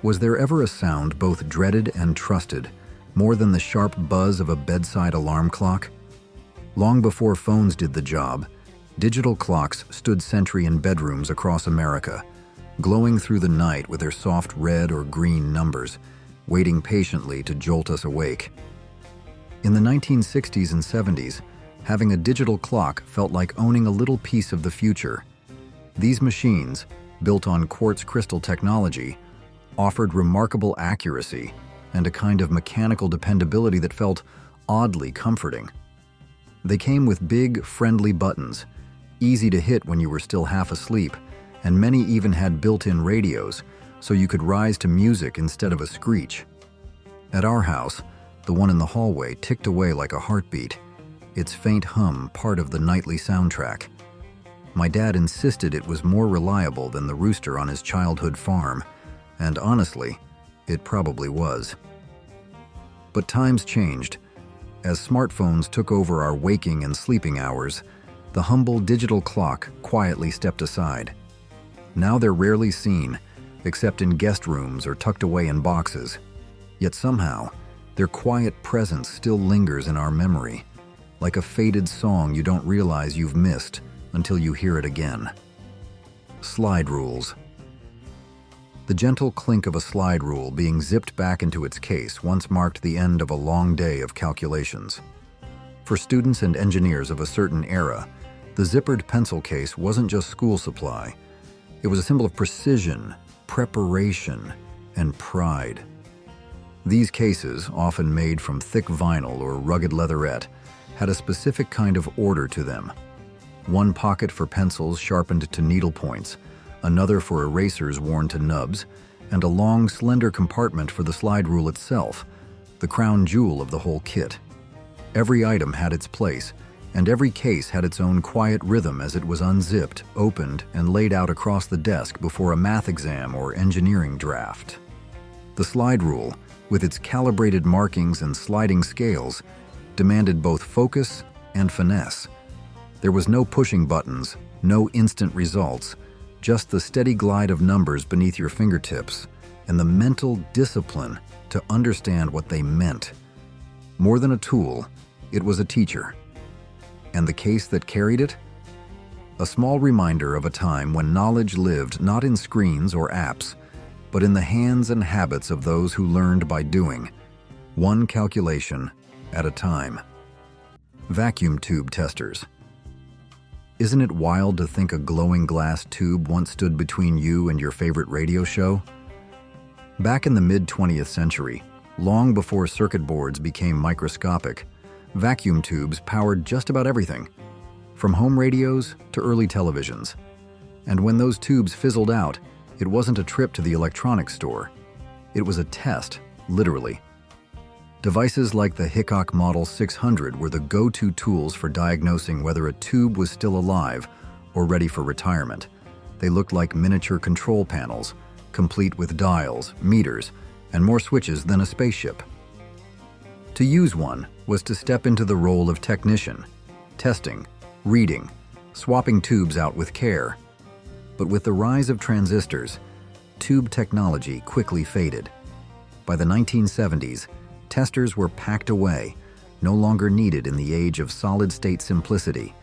Was there ever a sound both dreaded and trusted, more than the sharp buzz of a bedside alarm clock? Long before phones did the job, digital clocks stood sentry in bedrooms across America, glowing through the night with their soft red or green numbers, waiting patiently to jolt us awake. In the 1960s and 70s, having a digital clock felt like owning a little piece of the future. These machines, built on quartz crystal technology, offered remarkable accuracy and a kind of mechanical dependability that felt oddly comforting. They came with big, friendly buttons, easy to hit when you were still half asleep, and many even had built-in radios, so you could rise to music instead of a screech. At our house, the one in the hallway ticked away like a heartbeat, its faint hum part of the nightly soundtrack. My dad insisted it was more reliable than the rooster on his childhood farm, and honestly, it probably was. But times changed. As smartphones took over our waking and sleeping hours, the humble digital clock quietly stepped aside. Now they're rarely seen, except in guest rooms or tucked away in boxes. Yet somehow, their quiet presence still lingers in our memory, like a faded song you don't realize you've missed until you hear it again. Slide rules. The gentle clink of a slide rule being zipped back into its case once marked the end of a long day of calculations. For students and engineers of a certain era, the zippered pencil case wasn't just school supply. It was a symbol of precision, preparation, and pride. These cases, often made from thick vinyl or rugged leatherette, had a specific kind of order to them. One pocket for pencils sharpened to needle points, another for erasers worn to nubs, and a long, slender compartment for the slide rule itself, the crown jewel of the whole kit. Every item had its place, and every case had its own quiet rhythm as it was unzipped, opened, and laid out across the desk before a math exam or engineering draft. The slide rule, with its calibrated markings and sliding scales, demanded both focus and finesse. There was no pushing buttons, no instant results, just the steady glide of numbers beneath your fingertips and the mental discipline to understand what they meant. More than a tool, it was a teacher. And the case that carried it? A small reminder of a time when knowledge lived not in screens or apps, but in the hands and habits of those who learned by doing, one calculation at a time. Vacuum tube testers. Isn't it wild to think a glowing glass tube once stood between you and your favorite radio show? Back in the mid-20th century, long before circuit boards became microscopic, vacuum tubes powered just about everything, from home radios to early televisions. And when those tubes fizzled out, it wasn't a trip to the electronics store. It was a test, literally. Devices like the Hickok Model 600 were the go-to tools for diagnosing whether a tube was still alive or ready for retirement. They looked like miniature control panels, complete with dials, meters, and more switches than a spaceship. To use one was to step into the role of technician, testing, reading, swapping tubes out with care. But with the rise of transistors, tube technology quickly faded. By the 1970s, testers were packed away, no longer needed in the age of solid-state simplicity.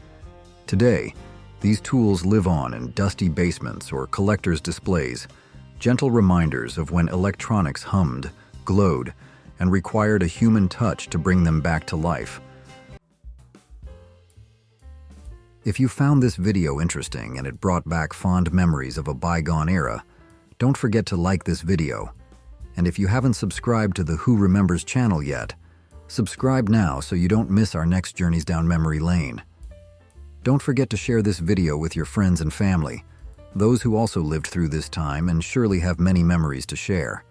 Today, these tools live on in dusty basements or collectors' displays, gentle reminders of when electronics hummed, glowed, and required a human touch to bring them back to life, If you found this video interesting and it brought back fond memories of a bygone era, don't forget to like this video. And if you haven't subscribed to the Who Remembers channel yet, subscribe now so you don't miss our next journeys down memory lane. Don't forget to share this video with your friends and family, those who also lived through this time and surely have many memories to share.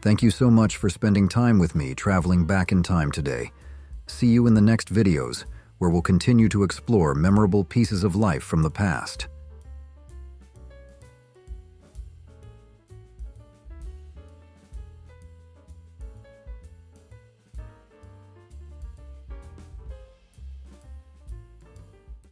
Thank you so much for spending time with me traveling back in time today. See you in the next videos, where we'll continue to explore memorable pieces of life from the past.